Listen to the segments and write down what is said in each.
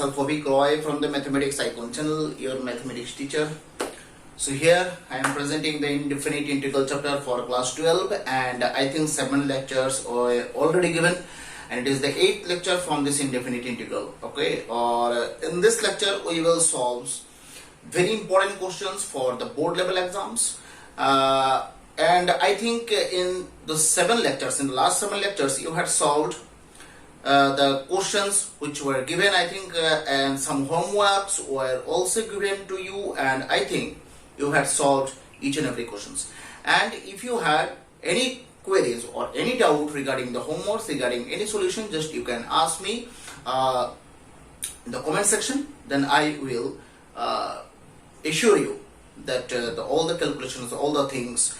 myself Avik Roy from the Mathematics Icon channel, your mathematics teacher. So here I am presenting the indefinite integral chapter for class 12, and I think 7 lectures are already given, and it is the 8th lecture from this indefinite integral. Okay, or in this lecture we will solve very important questions for the board level exams. And I think in the last 7 lectures you had solved the questions which were given, I think, and some homeworks were also given to you, and I think you had solved each and every questions. And if you had any queries or any doubt regarding the homeworks, regarding any solution, just you can ask me in the comment section. Then I will assure you that all the calculations, all the things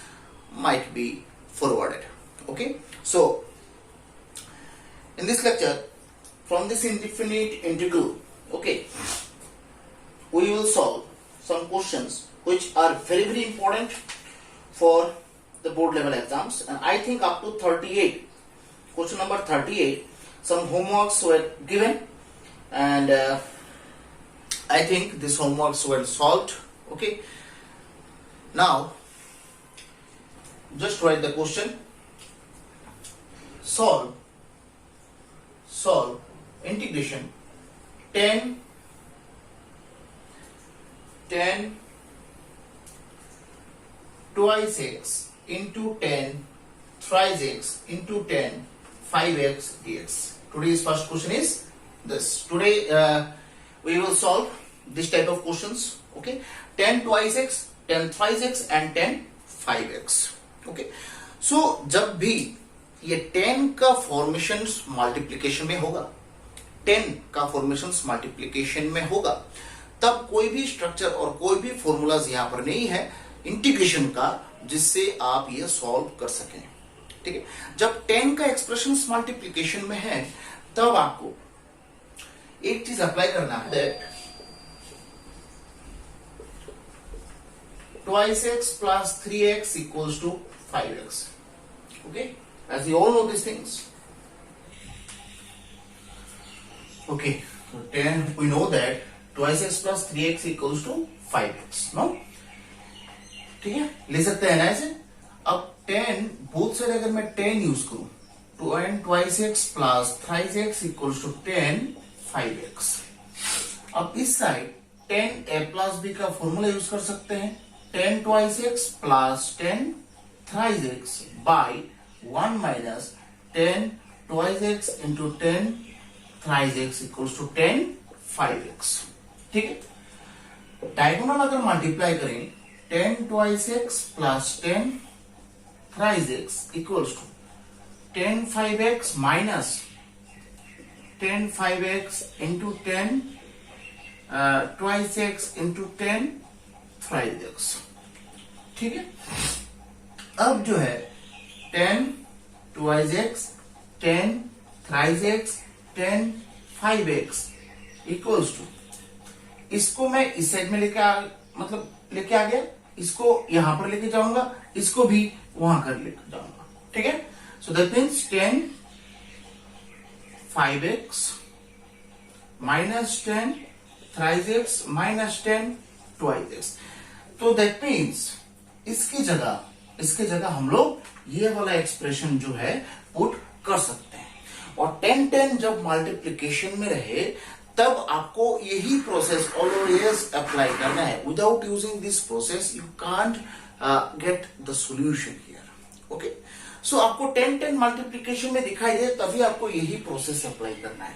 might be forwarded. Okay, so in this lecture, from this indefinite integral, okay, we will solve some questions which are very, very important for the board level exams, and I think up to 38, question number 38, some homeworks were given, and I think these homeworks were solved. Okay, now just write the question. Solve integration 10 twice x into 10 thrice x into 10 5x dx. Today's first question is this. Today we will solve this type of questions. Okay, 10 twice x, 10 thrice x and 10 5x. Okay, so जब भी ये 10 का formation multiplication में होगा, 10 का formation multiplication में होगा, तब कोई भी स्ट्रक्चर और कोई भी फॉर्मूलाज यहां पर नहीं है इंटीग्रेशन का जिससे आप ये सॉल्व कर सकें. ठीक है, जब 10 का एक्सप्रेशन मल्टीप्लिकेशन में है तब आपको एक चीज अप्लाई करना है. Twice x plus 3x equals to 5x. Okay, as you all know these things. Okay, so 10, we know that twice x plus 3x equals to 5x. No, ठीक है, ले सकते हैं ना ऐसे. अब 10 बोथ साइड अगर मैं 10 यूज करूं, 10 twice x plus thrice x equals to 10 5x. अब इस साइड 10 a plus b का फॉर्मूला यूज कर सकते हैं. 10 twice x plus 10 thrice x by 1 minus 10 twice x into 10 thrice x equals to 10 5x. ठीक है, डायगोनल अगर मल्टीप्लाई करें 10 twice x plus 10 thrice x equals to 10 5x minus 10 5x into 10 twice x into 10 thrice x. ठीक है, अब जो है 10 twice x 10 thrice x 10 5x equals to, इसको मैं इस साइड में लेके आ गया, इसको यहां पर लेके जाऊंगा, इसको भी वहां कर लेके जाऊंगा. ठीक है, सो that means 10 5x minus 10 thrice x minus 10 twice x. तो दैट मीन्स इसकी जगह हम लोग ये वाला एक्सप्रेशन जो है पुट कर सकते हैं. और 10 10 जब मल्टीप्लिकेशन में रहे तब आपको यही प्रोसेस ऑलवेज अप्लाई करना है. Without using this process you can't get the solution here. Okay, so आपको 10 10 मल्टीप्लिकेशन में दिखाई दे तभी आपको यही प्रोसेस अप्लाई करना है,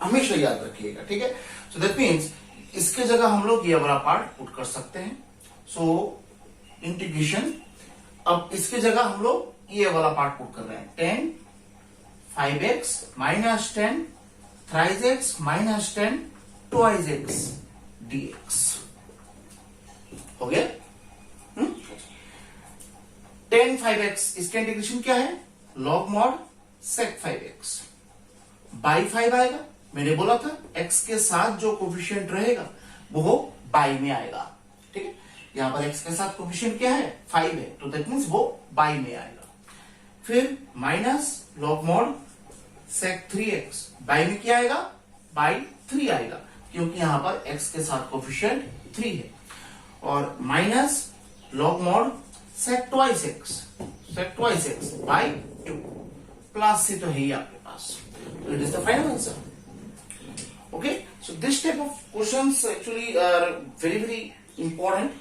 हमेशा याद रखिएगा. ठीक है, सो दैट मीन्स इसके जगह हम लोग ये वाला पार्ट पुट कर सकते हैं. सो इंटीग्रेशन, अब इसके जगह हम लोग ये वाला पार्ट पुट कर रहे हैं. 10 5x minus 10 thrice x minus 10 twice x dx. हो गया. 10 5x, इसका इंटीग्रेशन क्या है? log mod sec 5x by 5 आएगा. मैंने बोला था x के साथ जो कोफिशिएंट रहेगा वो बाई में आएगा. ठीक है, यहां पर x के साथ कोफिशिएंट क्या है? 5 है, तो दैट मीन्स वो बाई में आएगा. फिर minus log mod sec 3x by में क्या आएगा? बाई 3 आएगा. क्योंकि यहां पर x के साथ कोफिशिएंट 3 है, और minus log mod sec twice x by 2 plus c तो है ही आपके पास, तो it is the final answer. Okay, so this type of questions actually are very important.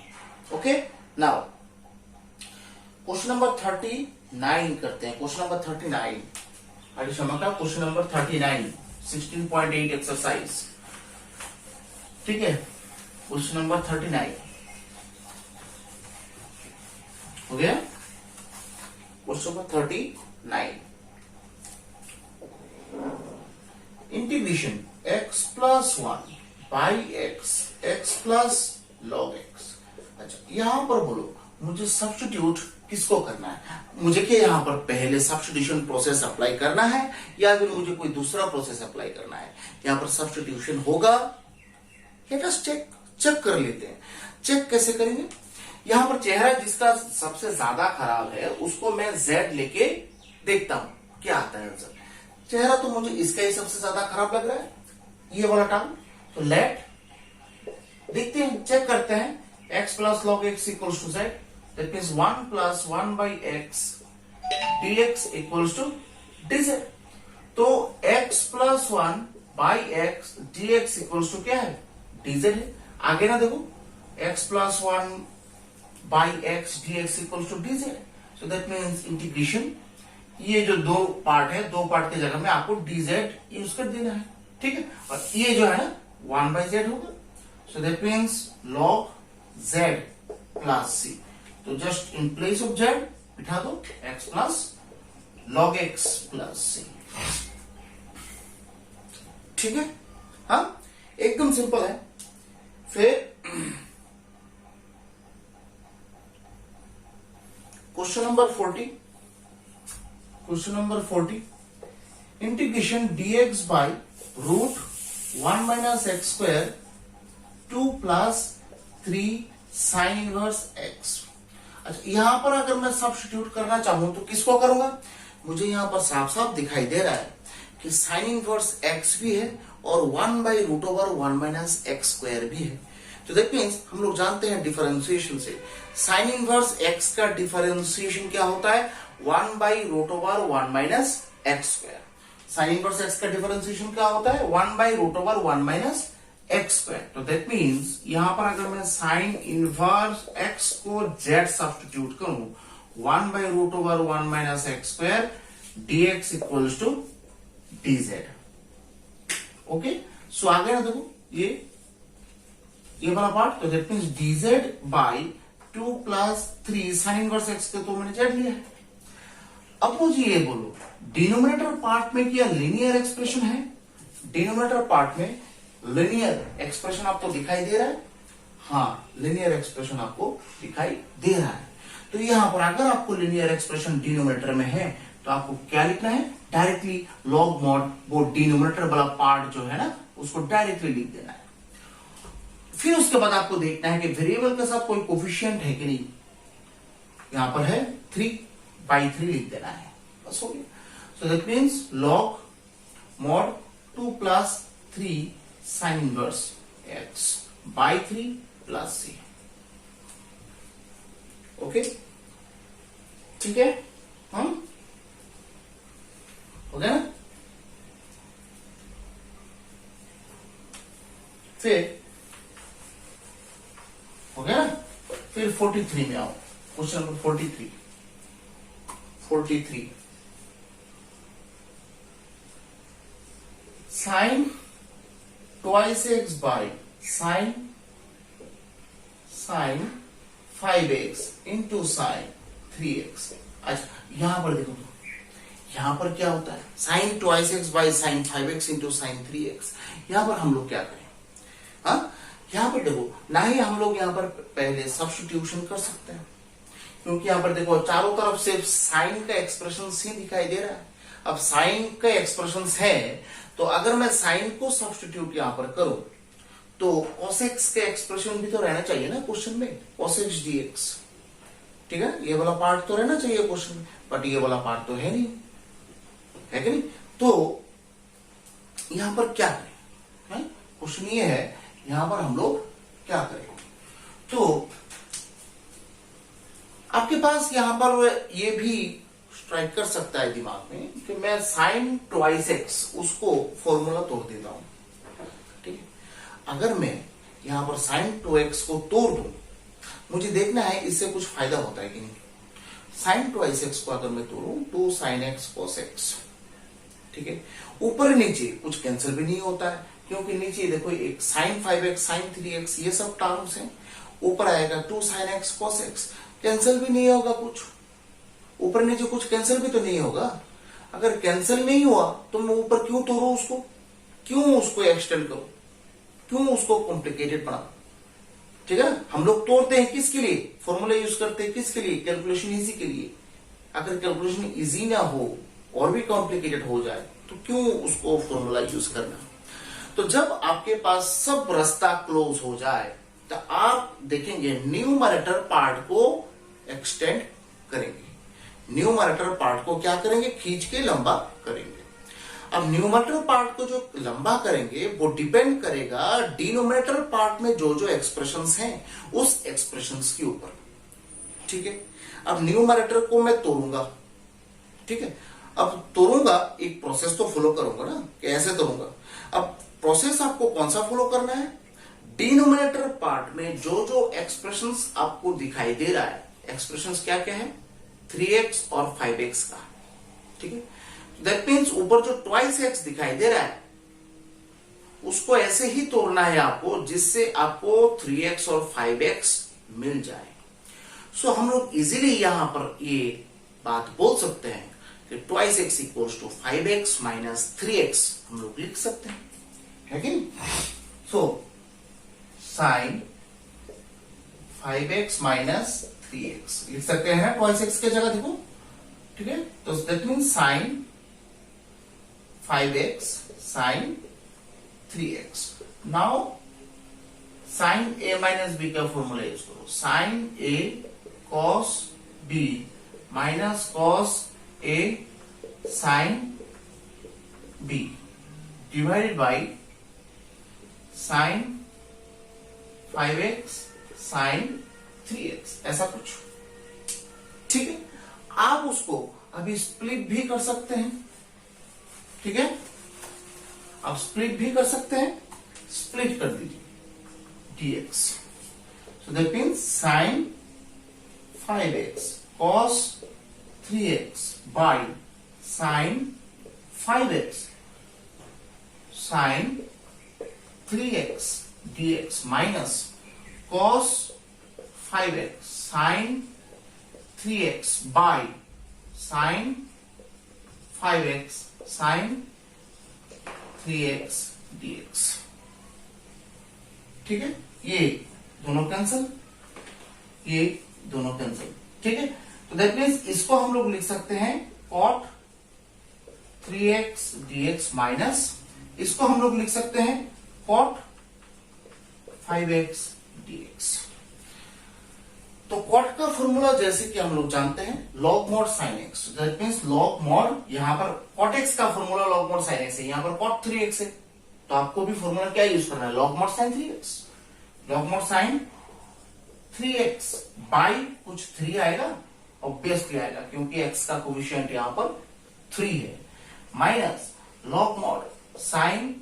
Okay, now question number 39 करते हैं. Question number 39, क्षमा का question number 39, 16.8 exercise. ठीक है, question number 39 हो गया. question number 39, integration x plus 1 by x plus log x. अच्छा, यहां पर बोलो मुझे सब्स्टिट्यूट किसको करना है? मुझे क्या यहां पर पहले सब्स्टिट्यूशन प्रोसेस अप्लाई करना है या फिर मुझे कोई दूसरा प्रोसेस अप्लाई करना है? यहां पर सब्स्टिट्यूशन होगा. लेट अस चेक कर लेते हैं. चेक कैसे करेंगे? यहां पर चेहरा जिसका सबसे ज्यादा खराब है उसको मैं z लेके देखता हूं क्या आता है आंसर. चेहरा तो मुझे इसका ही सबसे ज्यादा खराब लग रहा है, ये वाला टर्म. तो लेट देखते हैं, चेक करते हैं. x plus log x equals to z, that means 1 plus 1 by x dx equals to dz. तो x plus 1 by x dx equals to क्या है? dz है. आगे ना देखो, x plus 1 by x dx equals to dz. So that means integration, ये जो दो पार्ट है, दो पार्ट की जगह में आपको dz यूज कर देना है. ठीक है, और ये जो है ना 1 बाई z होगा. So that means log z plus c. तो just in place of z बिठा दो x plus log x plus c. ठीक है, हाँ एकदम सिंपल है. फिर question number 40, question number 40, integration dx by root 1 minus x square 2 plus 3 sine inverse x. अच्छा, यहां पर अगर मैं सब्स्टिट्यूट करना चाहूं तो किसको करूंगा? मुझे यहां पर साफ साफ दिखाई दे रहा है कि साइन इनवर्स x भी है और 1 by root over 1 minus x square भी है. तो दैट मीन्स हम लोग जानते हैं डिफरेंशिएशन से साइन इनवर्स x का डिफरेंशिएशन क्या होता है? 1 by root over 1 minus x square. Sine inverse x का डिफरेंशिएशन क्या होता है? 1 by root over 1 minus x square. तो दैट मीन्स यहां पर अगर मैं साइन इनवर्स x को z सब्स्टिट्यूट करूं, 1 by root over 1 minus x square dx equals to dz. Okay, so आगे ना देखो ये वाला पार्ट. तो that means dz by 2 plus 3 sine inverse x के तो मैंने z लिया है. अब मुझे ये बोलो, डिनोमिनेटर पार्ट में क्या लीनियर एक्सप्रेशन है? डिनोमिनेटर पार्ट में लीनियर एक्सप्रेशन आपको दिखाई दे रहा है? हाँ, लीनियर एक्सप्रेशन आपको दिखाई दे रहा है. तो यहां पर अगर आपको लीनियर एक्सप्रेशन डिनोमिनेटर में है तो आपको क्या लिखना है? डायरेक्टली लॉग मॉड वो डिनोमिनेटर वाला पार्ट जो है ना उसको डायरेक्टली लिख देना है. फिर उसके बाद आपको देखना है कि वेरिएबल के साथ कोई कोफिशिएंट है कि नहीं. यहां पर है 3 बाई 3 लिख देना है, बस हो गया. सो that means log mod 2 plus 3 sine inverse x by 3 plus c. Okay, ठीक है, हम हो गया ना. फिर हो गया ना. फिर 43 में आओ. Question number 43 sine twice x by sine 5x into sine 3x. अच्छा, यहां पर देखो, यहां पर क्या होता है? Sine twice x by sine 5x into sine 3x. यहां पर हम लोग क्या करें? हाँ, यहां पर देखो, ना ही हम लोग यहां पर पहले सब्स्टिट्यूशन कर सकते हैं क्योंकि यहां पर देखो चारों तरफ सिर्फ साइन का एक्सप्रेशन ही दिखाई दे रहा है. अब साइन का एक्सप्रेशन है तो अगर मैं साइन को सब्स्टिट्यूट यहां पर करूं तो cosx के एक्सप्रेशन भी तो रहना चाहिए ना क्वेश्चन में, cosx dx. ठीक है, ये वाला पार्ट तो रहना चाहिए क्वेश्चन में, बट ये वाला पार्ट तो है नहीं, है कि नहीं. तो यहां पर क्या करें? क्वेश्चन ये है यहां पर हम लोग क्या करें। तो आपके पास यहां पर ये भी स्ट्राइक कर सकता है दिमाग में कि मैं साइन ट्वाइस एक्स उसको फॉर्मूला तोड़ देता हूं, ठीक है। अगर मैं यहां पर साइन 2x को तोड़ दूं, मुझे देखना है इससे कुछ फायदा होता है कि नहीं। साइन ट्वाइस एक्स को अगर मैं तोड़ूं 2 sin x cos x, ठीक है। ऊपर नीचे कुछ कैंसिल भी नहीं होता है, क्योंकि नीचे देखो एक sin 5x sin 3x ये सब टर्म्स हैं। ऊपर आएगा 2 sin x cos x, cancel भी नहीं होगा कुछ, ऊपर नीचे कुछ कैंसिल भी तो नहीं होगा। अगर कैंसिल नहीं हुआ तो मैं ऊपर क्यों तोड़ू उसको, क्यों उसको एक्सटेंड करूं, क्यों उसको कॉम्प्लिकेटेड बनाऊं, ठीक है। हम लोग तोड़ते हैं किसके लिए, फॉर्मूला यूज करते हैं किसके लिए, कैलकुलेशन इजी के लिए। अगर कैलकुलेशन इजी ना हो और भी कॉम्प्लिकेटेड हो जाए तो क्यों उसको फॉर्मूला यूज करना। तो जब आपके पास सब रास्ता क्लोज हो जाए तो आप देखेंगे न्यूमरेटर पार्ट को एक्सटेंड करेंगे, न्यूमरेटर पार्ट को क्या करेंगे, खींच के लंबा करेंगे। अब न्यूमरेटर पार्ट को जो लंबा करेंगे वो डिपेंड करेगा डिनोमिनेटर पार्ट में जो जो एक्सप्रेशंस हैं उस एक्सप्रेशंस के ऊपर, ठीक है। अब न्यूमरेटर को मैं तोड़ूंगा, ठीक है। अब तोड़ूंगा, एक प्रोसेस तो फॉलो करूंगा ना, कैसे तोड़ूंगा। अब प्रोसेस आपको कौन सा फॉलो करना है, डिनोमिनेटर पार्ट में जो जो एक्सप्रेशंस आपको दिखाई दे रहा है, एक्सप्रेशंस क्या क्या है, 3x और 5x का, ठीक है। दैट मीन्स ऊपर जो ट्वाइस एक्स दिखाई दे रहा है उसको ऐसे ही तोड़ना है आपको जिससे आपको 3x और 5x मिल जाए। सो हम लोग इजीली यहां पर ये बात बोल सकते हैं कि twice x equals to 5x minus 3x हम लोग लिख सकते हैं, है कि नहीं। So sine 5x minus 3x लिख सकते हैं ट्वाइस एक्स की जगह, देखो, ठीक है। तो that means sine 5x sin 3x। Now sin a minus b का फॉर्मूला यूज करो, sin a cos b minus cos a sin b divided by sin 5x sin 3x, ऐसा कुछ, ठीक है। आप उसको अभी स्प्लिट भी कर सकते हैं, ठीक है। आप स्प्लिट भी कर सकते हैं, स्प्लिट कर दीजिए dx। So that means sine 5x cos 3x by sine 5x sine 3x dx minus cos 5x sine 3x by sine 5x sine 3x dx, ठीक है। ये दोनों कैंसिल, ये दोनों कैंसिल, ठीक है। तो दैट मीन्स इसको हम लोग लिख सकते हैं cot 3x dx माइनस इसको हम लोग लिख सकते हैं cot 5x dx। तो कॉट का फॉर्मूला जैसे कि हम लोग जानते हैं log mod sine x, that means log mod, यहां पर कॉट एक्स का formula log mod sine x है, यहां पर कॉट 3x है, तो आपको भी फॉर्मूला क्या यूज करना है, log mod sign 3x, log mod sign 3x by कुछ 3 आएगा, ऑब्वियसली आएगा क्योंकि x का कोफिशिएंट यहां पर 3 है, minus log mod sign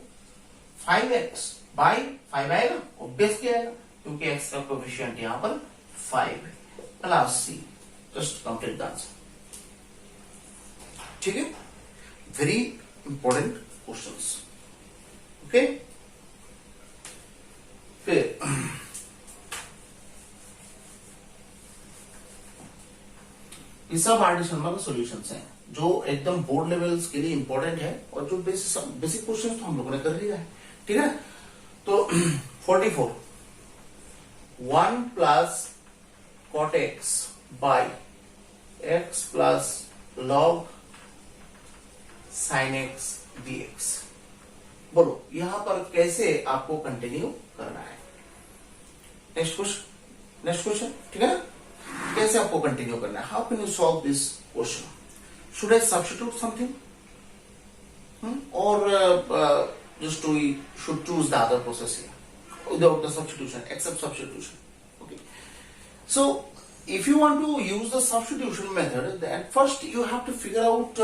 5x by 5 आएगा, ऑब्वियसली आएगा क्योंकि x का कोफिशिएंट यहां पर 5 plus c, just complete the answer, ठीक है। Very important questions, okay. फिर ये सब आर डी शर्मा के सॉल्यूशंस हैं जो एकदम बोर्ड लेवल्स के लिए इंपॉर्टेंट है और जो बेसिक क्वेश्चन तो हम लोगों ने कर लिया है, ठीक है। तो 44 1 plus cot x by x plus log sin x dx, बोलो यहां पर कैसे आपको कंटिन्यू करना है। नेक्स्ट क्वेश्चन, ठीक है ना, कैसे आपको कंटिन्यू करना है, how can you solve this question, should I substitute something और just we should choose the other process here without the substitution, except substitution. Okay. So if you want to use the substitution method, then first you have to figure out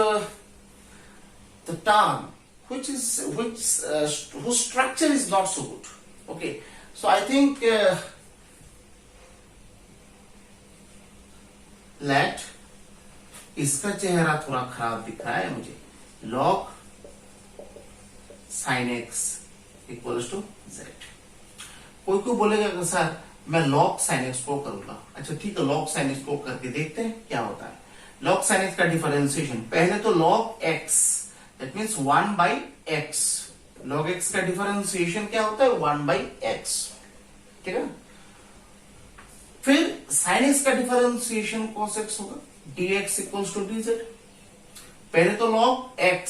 the term whose structure is not so good. Okay. So I think let इसका चेहरा थोड़ा खराब दिख रहा है मुझे. log sin x equals to z. कोई बोलेगा कि सर मैं log sin x को करूंगा. अच्छा ठीक है, log sin x को करके देखते हैं क्या होता है. log sin x का डिफरेंशिएशन पहले तो log x, that means 1 by x. log x का डिफरेंशिएशन क्या होता है? 1 by x. ठीक है. फिर sin x का डिफरेंशिएशन cos x होगा, dx इक्वल्स टू dz. पहले तो log x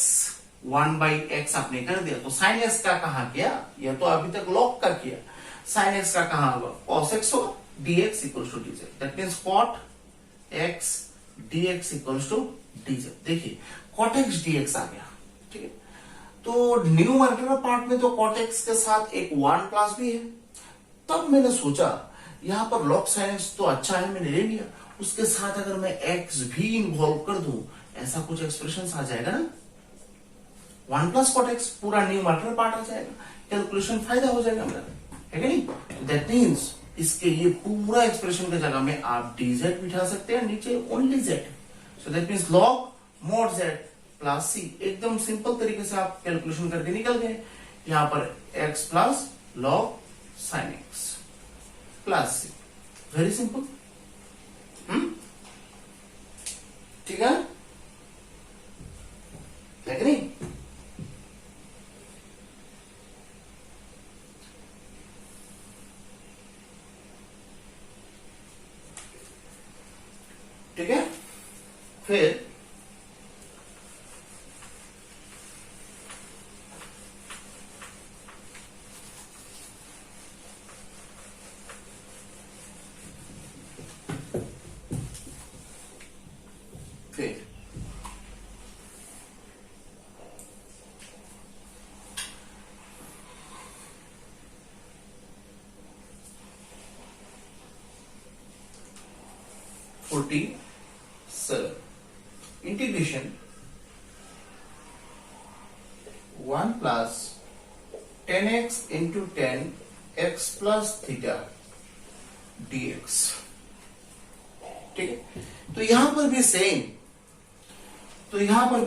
1 by x आपने कर दिया, तो sin x का कहां किया? यह तो अभी तक log का किया. sin x का कहां होगा? cos x होगा, dx equals to dz. That means cot x dx equals to dz. देखिए cot x dx आ गया. ठीक है. तो न्यूमरेटर पार्ट में तो cot x के साथ एक 1 प्लस भी है. तब मैंने सोचा यहां पर log sin x तो अच्छा है, मैंने ले लिया. उसके साथ अगर मैं x भी इन्वॉल्व कर दूं, ऐसा कुछ एक्सप्रेशन आ जाएगा ना. 1 प्लस cot x पूरा न्यूमरेटर पार्ट आ जाएगा, कैलकुलेशन फायदा हो जाएगा मेरा, है कि नहीं. दैट मींस इसके ये पूरा एक्सप्रेशन की जगह में आप dz बिठा सकते हैं, नीचे only z. So that means log mod z plus c. एकदम सिंपल तरीके से आप कैलकुलेशन करके निकल गए. यहां पर x plus log sin x plus c. Very simple. ठीक है कि नहीं. ठीक है. फिर integration 1 plus 10x into 10 x plus theta dx. ठीक है. तो यहां पर भी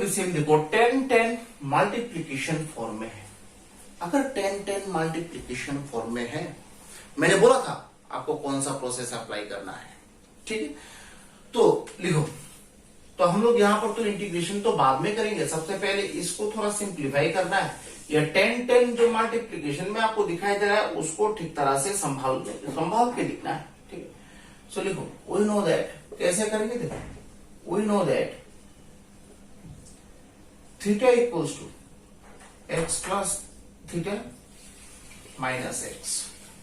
सेम, देखो 10 मल्टीप्लीकेशन फॉर्म में है. अगर 10 मल्टीप्लीकेशन फॉर्म में है, मैंने बोला था आपको कौन सा प्रोसेस अप्लाई करना है. ठीक है. तो लिखो. तो हम लोग यहां पर तो इंटीग्रेशन तो बाद में करेंगे, सबसे पहले इसको थोड़ा सिंप्लीफाई करना है. ये 10 जो मल्टीप्लीकेशन में आपको दिखाई दे रहा है, उसको ठीक तरह से संभाल के लिखना है. ठीक है. सो लिखो, वी नो दैट. कैसे करेंगे देखो. We know that theta equals to x plus theta minus x.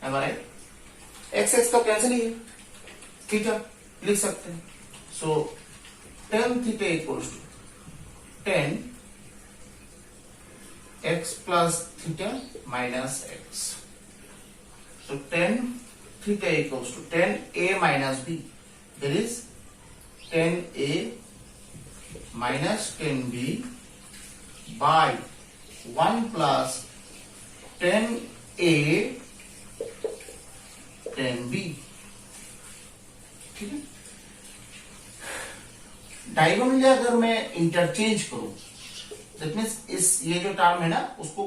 Am I right. X का कैंसिल ही है, थीटा लिख सकते हैं. सो tan theta equals to 10 x plus theta minus x. So tan theta equals to 10a minus b. There is 10a minus 10b by 1 plus 10a 10b. ठीक है. Diagonally अगर मैं इंटरचेंज करूं, दैट मींस इस ये जो टर्म है ना, उसको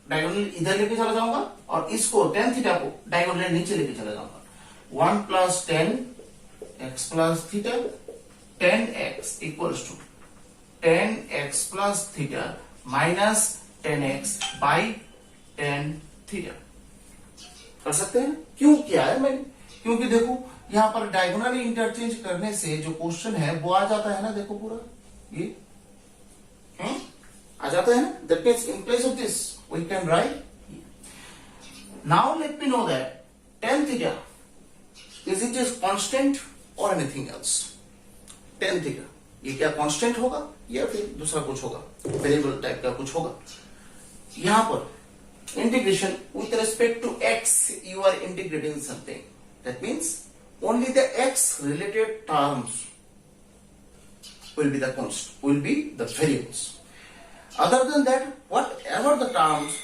डायगोनली इधर लेके चला जाऊंगा और इसको tan थीटा को डायगोनली नीचे लेके चला जाऊंगा. 1 plus 10 x plus theta 10x equals to 10x plus theta minus 10x by 10 theta. कर सकते हैं. क्यों किया है मैंने? क्योंकि देखो यहां पर डायगोनली इंटरचेंज करने से जो क्वेश्चन है वो आ जाता है ना. देखो पूरा ये आ जाता है ना. That means in place of this we can write. Now let me know that tan theta is it is constant और एनीथिंग एल्स. tan थीटा ये क्या कांस्टेंट होगा या फिर दूसरा कुछ होगा, वेरिएबल टाइप का कुछ होगा. यहां पर integration with respect to x, you are integrating something. That means only the x related terms will be the constant, will be the variables. Other than that, whatever the terms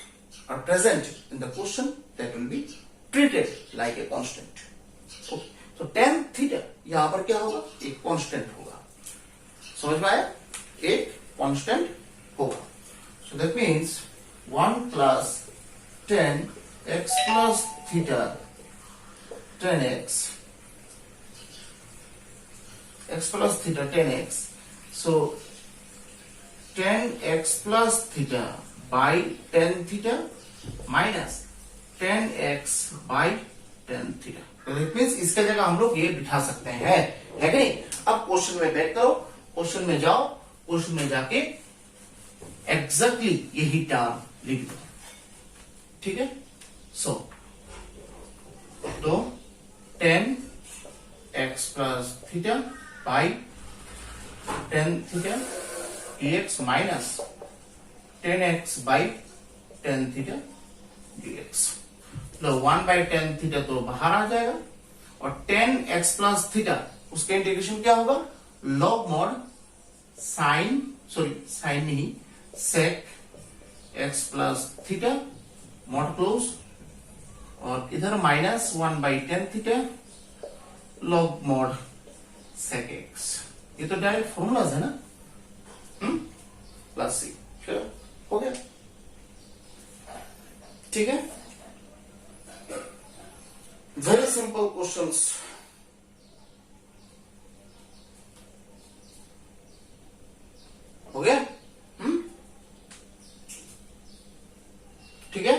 are present in the question, that will be treated like a constant. Okay. So tan theta यहाँ पर क्या होगा? एक constant होगा. समझ में आया? एक constant होगा. So that means 1 plus tan x plus theta tan x plus theta tan x. So tan x plus theta by tan theta minus tan x by tan theta. तो इट मींस इसके जगह हम लोग ये बिठा सकते हैं, है कि नहीं? अब क्वेश्चन में बैक करो, क्वेश्चन में जाओ, क्वेश्चन में जाके एग्जैक्टली यही टर्म लिख दो. ठीक है? सो तो tan x plus theta by tan theta dx minus tan x by tan theta dx. तो 1 by tan theta तो बाहर आ जाएगा और tan x plus theta उसके इंटीग्रेशन क्या होगा? log mod sin नहीं sec x plus theta mod close और इधर minus 1 by tan theta log mod sec x. ये तो डायरेक्ट फॉर्मूलाज है ना. प्लस सी. हो गया. ठीक है. Very simple questions. हो गया. ठीक है.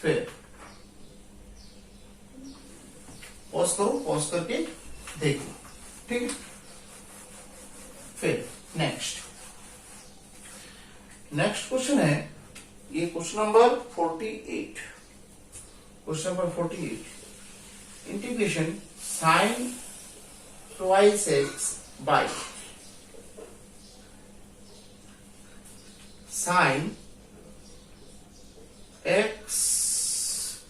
फिर पॉज करो, पॉज करके देखो. ठीक है. फिर नेक्स्ट क्वेश्चन है ये question number 48. Question number 48 integration sin twice x by sin x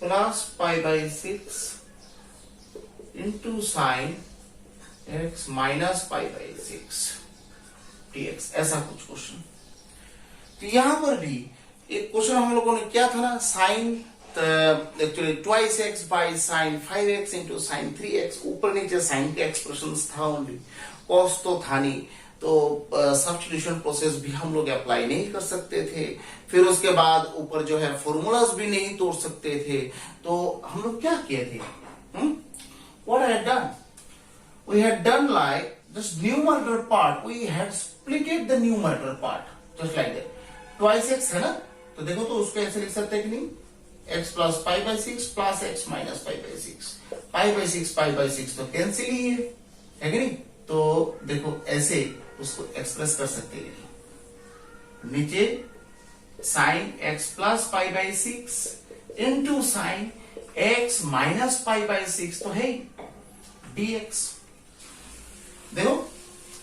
plus pi by 6 into sin x minus pi by 6 dx. ऐसा कुछ क्वेश्चन. तो यहां पर भी एक क्वेश्चन हम लोगों ने क्या था ना, sine actually twice x by sine 5x into sine 3x. ऊपर नीचे साइन के एक्सप्रेशन था ओनली, कॉस तो था नहीं, तो सब्स्टिट्यूशन प्रोसेस भी हम लोग अप्लाई नहीं कर सकते थे. फिर उसके बाद ऊपर जो है फॉर्मूलाज भी नहीं तोड़ सकते थे. तो हम लोग क्या किए थे? What I had done? We had done like this numerator part. We had splitted the numerator part just like that. Twice x है ना, तो देखो तो उसको ऐसे लिख सकते हैं कि नहीं, x plus pi by 6 plus x minus pi by 6. pi by 6 तो कैंसिल ही है कि नहीं? तो देखो ऐसे उसको एक्सप्रेस कर सकते हैं. नीचे sin x plus pi by 6 into sin x minus pi by 6 तो है dx. देखो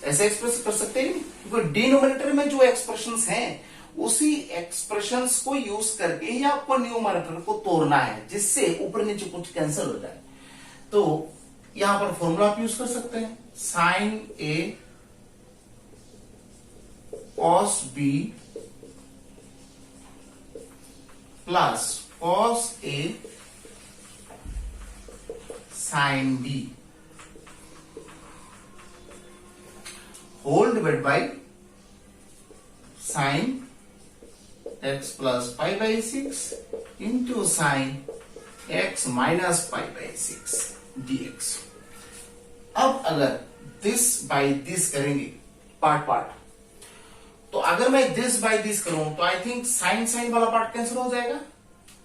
ऐसे एक्सप्रेस कर सकते हैं क्योंकि डिनोमिनेटर में जो एक्सप्रेशंस हैं उसी एक्सप्रेशंस को यूज करके ही आपको न्यूमरेटर को तोड़ना है, जिससे ऊपर नीचे कुछ कैंसिल हो जाए. तो यहां पर फॉर्मूला आप यूज कर सकते हैं, sine a cos b plus cos a sine b whole divide by sine x plus pi by 6 into sin x minus pi by 6 dx. अब अगर this by this करेंगे पार्ट, तो अगर मैं this by this करूं तो I think sin वाला part cancel हो जाएगा,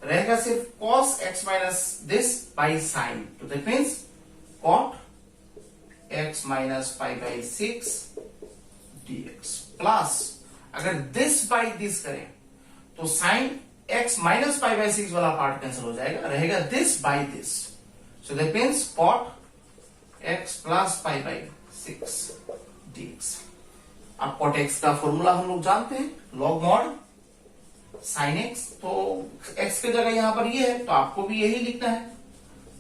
रहेगा सिर्फ cos x minus this by sin. तो that means cot x minus pi by 6 dx plus अगर this by this करें तो sine x minus pi by 6 वाला पार्ट कैंसिल हो जाएगा, रहेगा this by this. So that means cot x plus pi by 6 dx. अब cot x का formula हम लोग जानते हैं, log mod साइन एक्स, तो एक्स की जगह यहां पर ये है तो आपको भी यही लिखना है,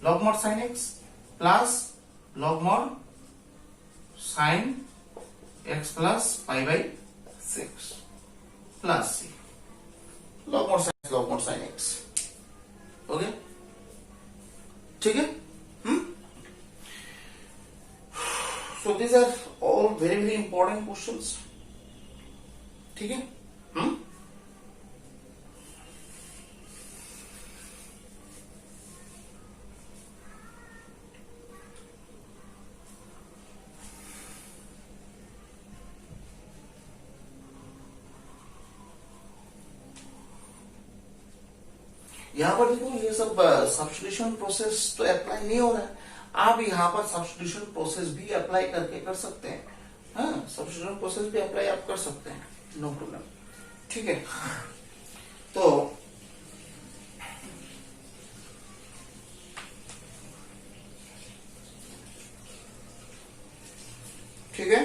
log mod sine x plus log mod sine x plus pi by 6 plus c, log mod sine x. Okay, ठीक है। So these are all very very important questions, ठीक है। यहाँ पर देखो ये सब सब्स्टिट्यूशन प्रोसेस तो अप्लाई नहीं हो रहा है, आप यहाँ पर सब्स्टिट्यूशन प्रोसेस भी अप्लाई करके कर सकते हैं। हाँ, सब्स्टिट्यूशन प्रोसेस भी अप्लाई आप कर सकते हैं, नो प्रॉब्लम, ठीक है। तो ठीक है,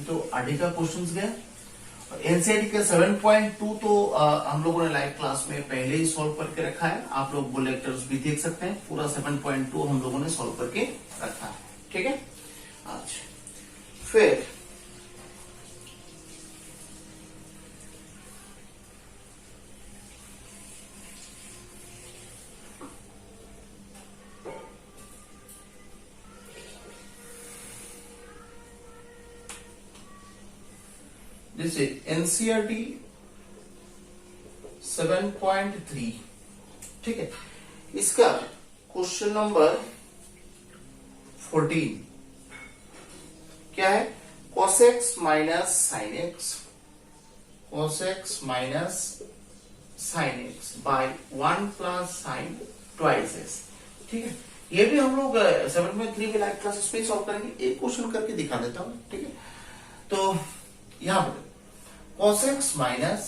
तो आगे का क्वेश्चंस गए। एनसीईआरटी के 7.2 तो हम लोगों ने लाइव क्लास में पहले ही सॉल्व करके रखा है, आप लोग वो लेक्चर्स भी देख सकते हैं, पूरा 7.2 हम लोगों ने सॉल्व करके रखा है, ठीक है। अच्छा, फिर जैसे एनसीईआरटी 7.3, ठीक है, इसका क्वेश्चन नंबर 14 क्या है, cos x minus sine x, cos x minus sine x by 1 plus sine twice x, ठीक है। ये भी हम लोग 7.3 में लाइव क्लासेस में सॉल्व करेंगे, एक क्वेश्चन करके दिखा देता हूं, ठीक है। तो यहां पर cos x minus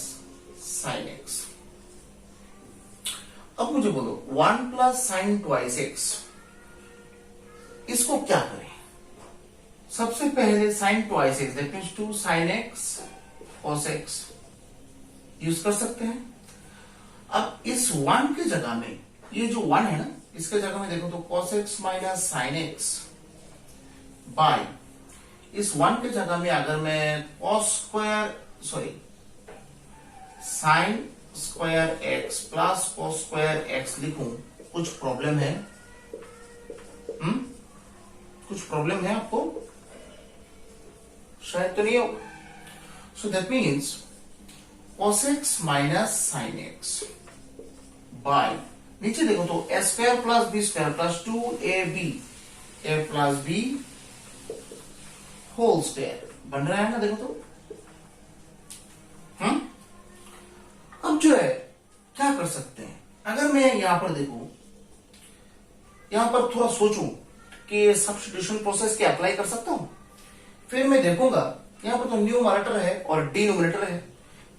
sine x, अब मुझे बोलो 1 प्लस साइन ट्वाइस एक्स, इसको क्या करें। सबसे पहले sine twice x that means 2 sine x cos x use कर सकते हैं। अब इस 1 की जगह में, ये जो 1 है ना, इसके जगह में देखो तो cos x minus sine x by, इस 1 की जगह में अगर मैं sine square x plus cos square x लिखूं, कुछ प्रॉब्लम है? कुछ प्रॉब्लम है आपको? शायद तो नहीं हो। So that means cos x minus sine x by, नीचे देखो तो a square plus b square plus 2ab a plus b whole square बन रहा है ना, देखो तो। अब जो है क्या कर सकते हैं, अगर मैं यहां पर देखूं, यहां पर थोड़ा सोचूं कि सब्स्टिट्यूशन प्रोसेस क्या अप्लाई कर सकता हूं, फिर मैं देखूंगा यहां पर तो न्यूमरेटर है और डिनोमिनेटर है।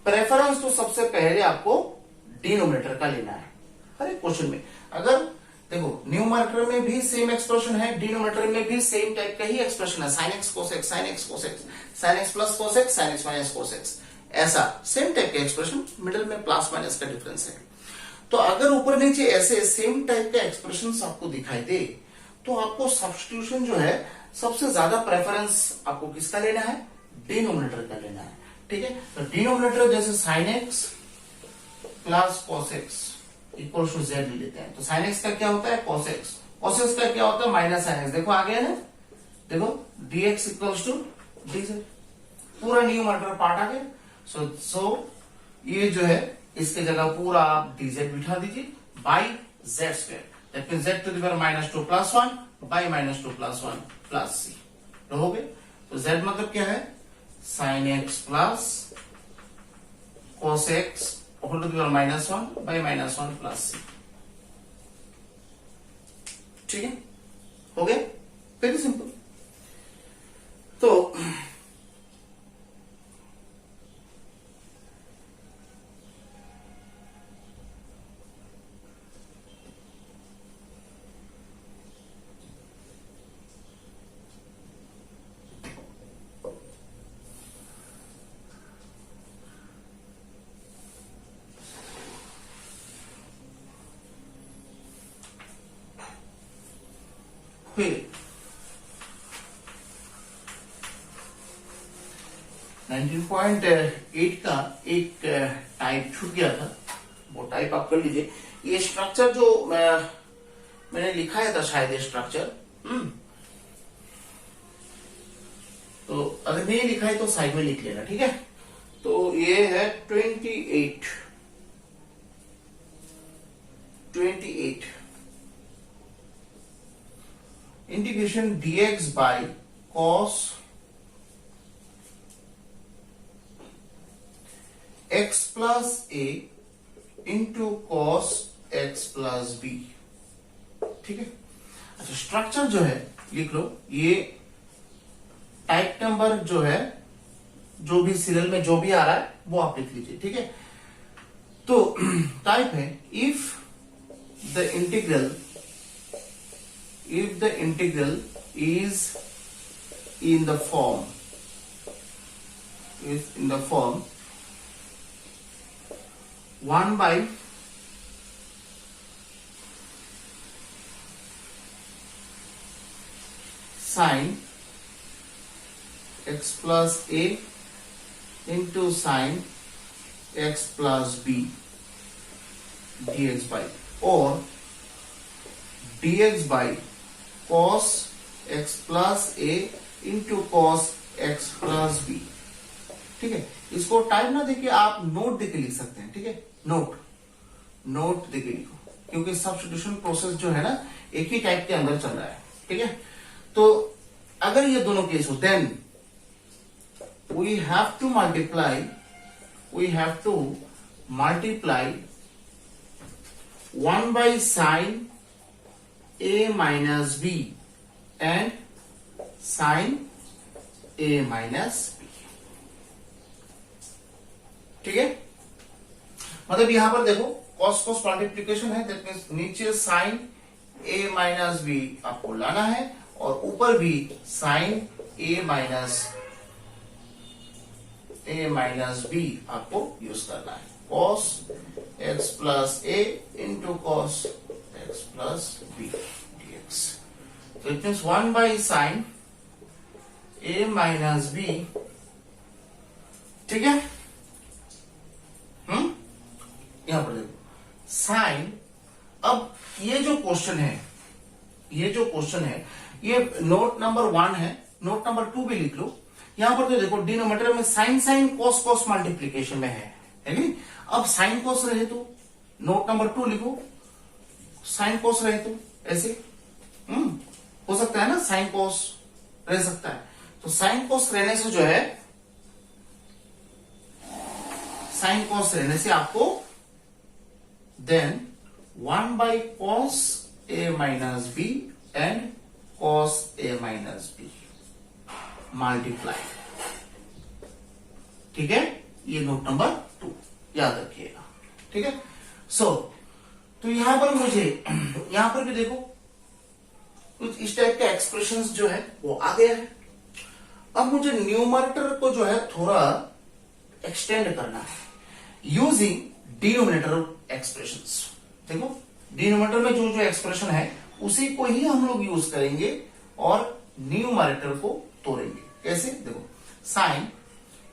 प्रेफरेंस तो सबसे पहले आपको डिनोमिनेटर का लेना है हर एक क्वेश्चन में। अगर देखो न्यूमरेटर में भी सेम एक्सप्रेशन है, डिनोमिनेटर में भी सेम टाइप का ही एक्सप्रेशन है, sine x cos x, sine x cos x, sign x plus cos x, sine x minus cos x, ऐसा सेम टाइप का एक्सप्रेशन, मिडिल में प्लस माइनस का डिफरेंस है। तो अगर ऊपर नीचे ऐसे सेम टाइप का एक्सप्रेशन आपको दिखाई दे, तो आपको सब्स्टिट्यूशन जो है सबसे ज्यादा प्रेफरेंस आपको किसका लेना है, डिनोमिनेटर का लेना है, ठीक है। तो डिनोमिनेटर जैसे sine x plus cos x equal to z ले लेते हैं, तो साइन एक्स का क्या होता है कॉस एक्स, कॉस एक्स का क्या होता है माइनस साइन एक्स, देखो आ गया ना, देखो dx इक्वल्स टू dz, पूरा न्यूमरेटर पार्ट आ गया। सो ये जो है इसके जगह पूरा आप dz बिठा दीजिए by z square, that mean z to the power -2 + 1 by -2 + 1 plus c। रहोगे तो z मतलब क्या है, sin x plus cos x whole to the power -1 by -1 plus c। ठीक है, हो गया, वेरी सिंपल। तो फिर 19.8 का एक टाइप छूट गया था, वो टाइप आप कर लीजिए। ये स्ट्रक्चर जो मैंने लिखाया था शायद, ये स्ट्रक्चर तो अगर नहीं लिखा है तो साइड में लिख लेना, ठीक है। तो ये है 28 integration dx by cos x plus a into cos x plus b। ठीक है, अच्छा स्ट्रक्चर जो है लिख लो, ये टाइप नंबर जो है, जो भी सीरियल में जो भी आ रहा है वो आप लिख लीजिए, ठीक है। तो टाइप है if the integral is in the form 1 by sin x plus a into sin x plus b dx by, or dx by cos x plus a into cos x plus b। ठीक है, इसको type ना देके आप note देके लिख सकते हैं, ठीक है। नोट देके लिखो, क्योंकि सब्स्टिट्यूशन प्रोसेस जो है ना एक ही टाइप के अंदर चल रहा है, ठीक है। तो अगर ये दोनों केस हो, then we have to multiply 1 by sin a minus b and sin a minus b। ठीक है, मतलब यहां पर देखो cos मल्टीप्लीकेशन है, दैट मींस नीचे sin a minus b आपको लाना है और ऊपर भी sin a minus b आपको यूज करना है। cos x plus a into cos x plus b dx। So it means 1 by sin a minus b। ठीक है, यहां पर देखो sin। अब ये जो क्वेश्चन है ये नोट नंबर 1 है, नोट नंबर 2 भी लिख लो। यहां पर तो देखो डिनोमिनेटर में sin cos मल्टीप्लीकेशन में है नहीं। अब sin cos रहे तो नोट नंबर 2 लिखो, sin cos रहे तो ऐसे हो सकता है ना, sin cos रह सकता है। तो sin cos रहने से जो है, sin cos रहने से आपको then 1 by cos a minus b and cos a minus b multiply. ठीक है, ये नोट नंबर 2 याद रखिएगा, ठीक है। तो यहां पर भी देखो कुछ इस टाइप के एक्सप्रेशंस जो है वो आ गया है। अब मुझे न्यूमरेटर को जो है थोड़ा एक्सटेंड करना है यूजिंग डिनोमिनेटर एक्सप्रेशंस। देखो डिनोमिनेटर में जो एक्सप्रेशन है उसी को ही हम लोग यूज करेंगे और न्यूमरेटर को तोड़ेंगे। कैसे, देखो साइन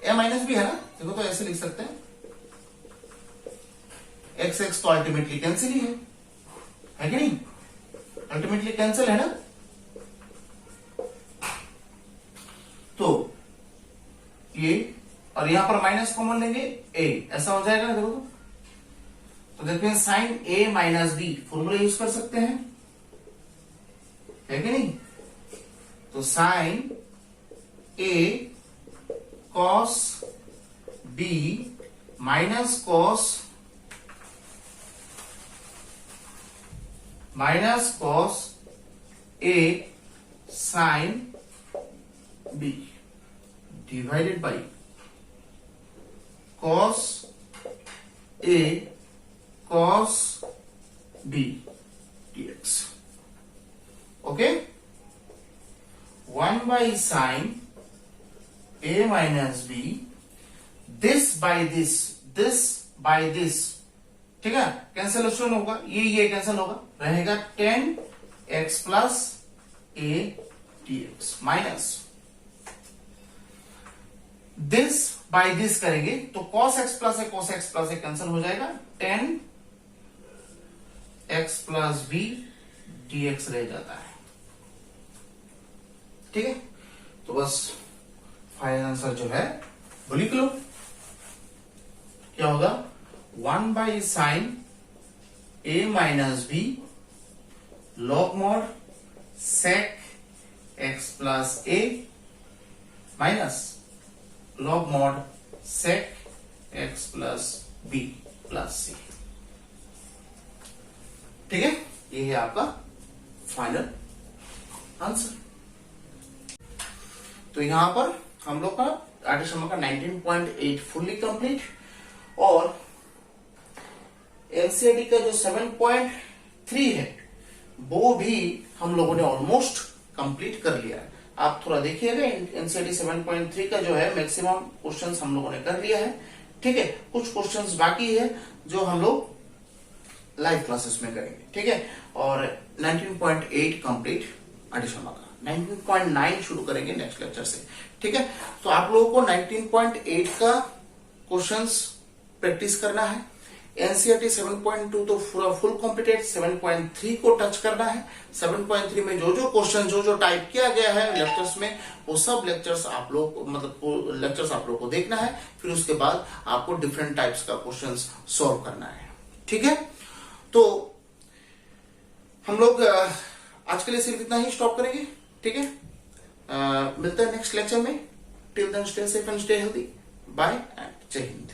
ए माइनस भी है ना, देखो तो ऐसे लिख सकते हैं, एक्स एक्स तो अल्टीमेटली कैंसिल ही है कि नहीं, अल्टीमेटली कैंसिल है ना। तो ये और यहां पर माइनस कॉमन लेंगे ए, ऐसा हो जाएगा ना। देखो तो देखते हैं sine a minus b formula use कर सकते हैं। है कि नहीं? तो sine a cos b minus cos a sine b divided by cos a cos b dx. Okay? 1 by sine a minus b, this by this, ठीक है, cancellation होगा, ये कैंसिल होगा, रहेगा tan x plus a dx minus this by this करेंगे तो cos x प्लस a cancel हो जाएगा, tan x plus b dx रह जाता है. ठीक है, तो बस फाइनल आंसर जो है वो लिख लो. क्या होगा? 1 by sine a minus b log mod sec x plus a minus log mod sec x plus b plus c. ठीक है, ये है आपका फाइनल आंसर. तो यहां पर हम लोग का आर्टिस्ट का 19.8 फुल्ली कंप्लीट और एनसीईआरटी का जो 7.3 है वो भी हम लोगों ने ऑलमोस्ट कंप्लीट कर लिया है. आप थोड़ा देखिएगा, एनसीईआरटी 7.3 का जो है मैक्सिमम क्वेश्चंस हम लोगों ने कर लिया है. ठीक है, कुछ क्वेश्चंस बाकी है जो हम लोग लाइव क्लासेस में करेंगे. ठीक है, और 19.8 कंप्लीट एडिशन का 19.9 शुरू करेंगे नेक्स्ट लेक्चर से. ठीक है, तो आप लोगों को 19.8 का क्वेश्चंस प्रैक्टिस करना है. एनसीईआरटी 7.2 तो पूरा फुल कंप्लीटेड, 7.3 को टच करना है. 7.3 में जो क्वेश्चन जो टाइप किया गया है लेक्चर्स में वो सब लेक्चर्स आप लोग लेक्चर्स आप लोग को देखना है. फिर उसके बाद आपको डिफरेंट टाइप्स का क्वेश्चंस सॉल्व करना है. ठीक है, तो हम लोग आज के लिए सिर्फ इतना ही स्टॉप करेंगे. ठीक है, मिलते हैं नेक्स्ट लेक्चर में. Till then stay safe and stay healthy. Bye and जय हिंद.